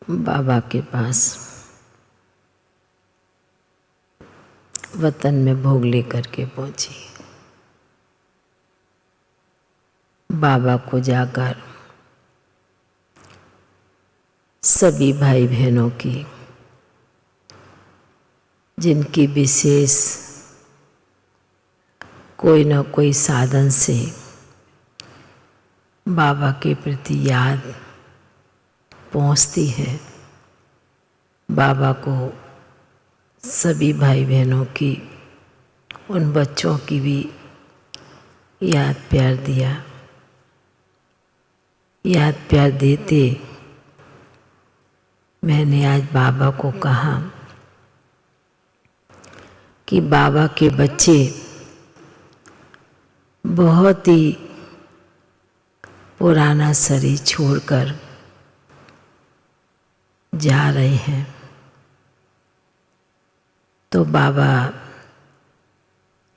बाबा के पास वतन में भोग लेकर के पहुंची। बाबा को जाकर सभी भाई बहनों की, जिनकी विशेष कोई न कोई साधन से बाबा के प्रति याद पहुंचती है, बाबा को सभी भाई बहनों की, उन बच्चों की भी याद प्यार दिया। याद प्यार देते मैंने आज बाबा को कहा कि बाबा के बच्चे बहुत ही पुराना शरीर छोड़कर जा रहे हैं। तो बाबा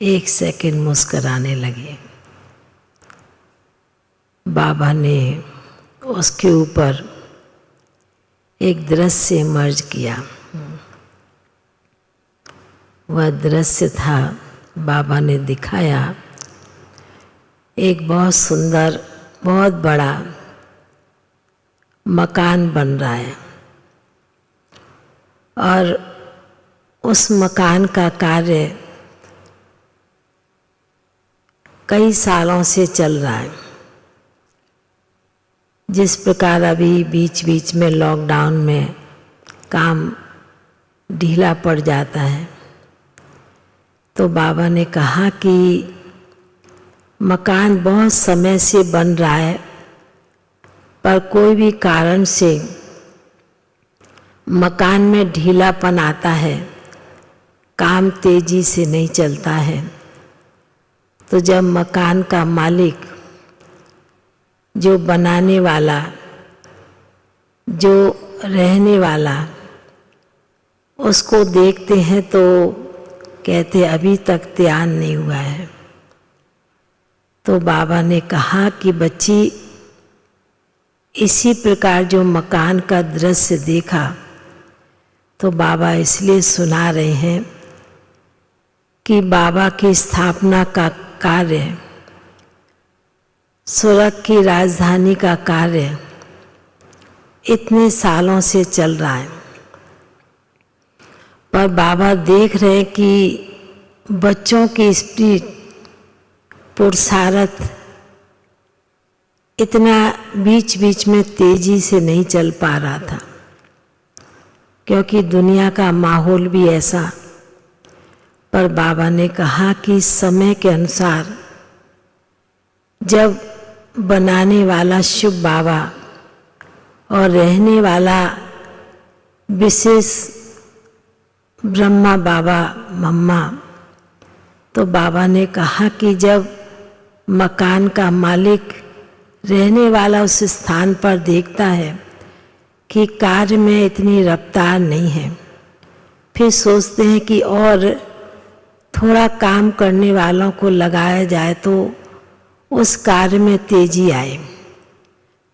एक सेकंड मुस्कराने लगे। बाबा ने उसके ऊपर एक दृश्य मर्ज किया। वह दृश्य था, बाबा ने दिखाया एक बहुत सुंदर, बहुत बड़ा मकान बन रहा है और उस मकान का कार्य कई सालों से चल रहा है। जिस प्रकार अभी बीच बीच में लॉकडाउन में काम ढीला पड़ जाता है, तो बाबा ने कहा कि मकान बहुत समय से बन रहा है, पर कोई भी कारण से मकान में ढीलापन आता है, काम तेजी से नहीं चलता है। तो जब मकान का मालिक, जो बनाने वाला, जो रहने वाला, उसको देखते हैं तो कहते अभी तक तैयार नहीं हुआ है। तो बाबा ने कहा कि बच्ची, इसी प्रकार जो मकान का दृश्य देखा, तो बाबा इसलिए सुना रहे हैं कि बाबा की स्थापना का कार्य, स्वर्ग की राजधानी का कार्य इतने सालों से चल रहा है, पर बाबा देख रहे हैं कि बच्चों की स्पिरिट, पुरुषार्थ इतना बीच बीच में तेजी से नहीं चल पा रहा था, क्योंकि दुनिया का माहौल भी ऐसा। पर बाबा ने कहा कि समय के अनुसार जब बनाने वाला शुभ बाबा और रहने वाला विशेष ब्रह्मा बाबा मम्मा, तो बाबा ने कहा कि जब मकान का मालिक, रहने वाला उस स्थान पर देखता है कि कार्य में इतनी रफ्तार नहीं है, फिर सोचते हैं कि और थोड़ा काम करने वालों को लगाया जाए तो उस कार्य में तेजी आए,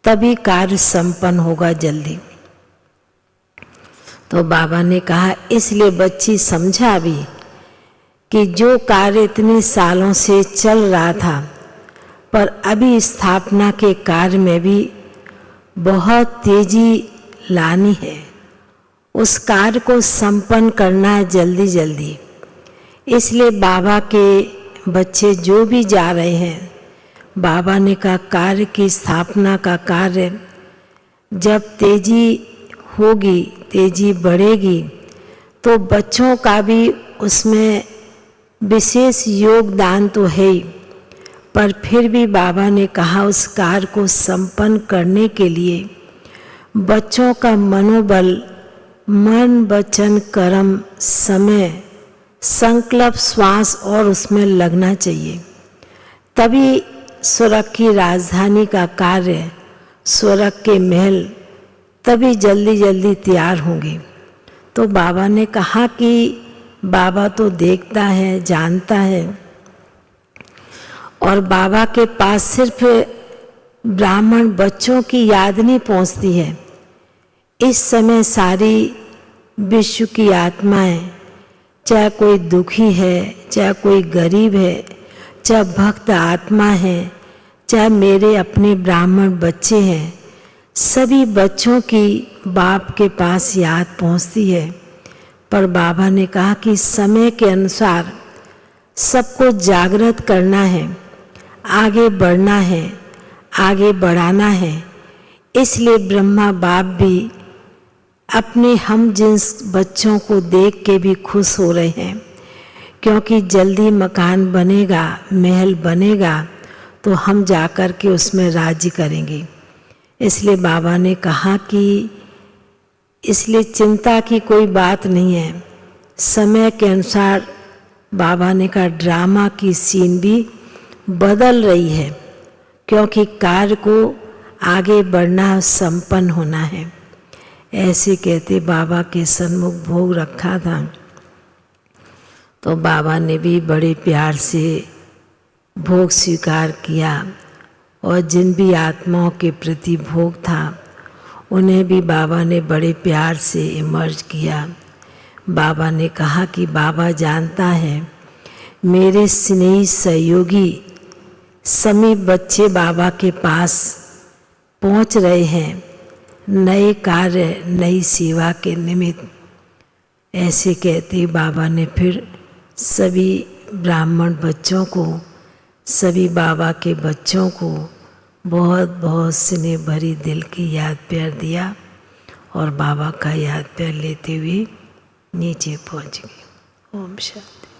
तभी कार्य संपन्न होगा जल्दी। तो बाबा ने कहा इसलिए बच्ची समझा भी कि जो कार्य इतने सालों से चल रहा था, पर अभी स्थापना के कार्य में भी बहुत तेजी लानी है, उस कार्य को संपन्न करना है जल्दी जल्दी। इसलिए बाबा के बच्चे जो भी जा रहे हैं, बाबा ने कहा कार्य की स्थापना का कार्य जब तेजी होगी, तेजी बढ़ेगी, तो बच्चों का भी उसमें विशेष योगदान तो है ही, पर फिर भी बाबा ने कहा उस कार्य को संपन्न करने के लिए बच्चों का मनोबल, मन वचन कर्म, समय, संकल्प, श्वास और उसमें लगना चाहिए, तभी स्वर्ग की राजधानी का कार्य, स्वर्ग के महल तभी जल्दी जल्दी तैयार होंगे। तो बाबा ने कहा कि बाबा तो देखता है, जानता है, और बाबा के पास सिर्फ ब्राह्मण बच्चों की याद नहीं पहुंचती है, इस समय सारी विश्व की आत्माएं, चाहे कोई दुखी है, चाहे कोई गरीब है, चाहे भक्त आत्मा है, चाहे मेरे अपने ब्राह्मण बच्चे हैं, सभी बच्चों की बाप के पास याद पहुंचती है। पर बाबा ने कहा कि समय के अनुसार सबको जागृत करना है, आगे बढ़ना है, आगे बढ़ाना है। इसलिए ब्रह्मा बाप भी अपने हम जिन्स बच्चों को देख के भी खुश हो रहे हैं, क्योंकि जल्दी मकान बनेगा, महल बनेगा, तो हम जाकर के उसमें राज्य करेंगे। इसलिए बाबा ने कहा कि इसलिए चिंता की कोई बात नहीं है। समय के अनुसार बाबा ने कहा ड्रामा की सीन भी बदल रही है, क्योंकि कार्य को आगे बढ़ना, संपन्न होना है। ऐसे कहते बाबा के सन्मुख भोग रखा था, तो बाबा ने भी बड़े प्यार से भोग स्वीकार किया, और जिन भी आत्माओं के प्रति भोग था उन्हें भी बाबा ने बड़े प्यार से इमर्ज किया। बाबा ने कहा कि बाबा जानता है मेरे स्नेही सहयोगी सभी बच्चे बाबा के पास पहुंच रहे हैं, नए कार्य, नई सेवा के निमित्त। ऐसे कहते बाबा ने फिर सभी ब्राह्मण बच्चों को, सभी बाबा के बच्चों को बहुत बहुत स्नेह भरी दिल की याद प्यार दिया, और बाबा का याद प्यार लेते हुए नीचे पहुंच गए। ओम शांति।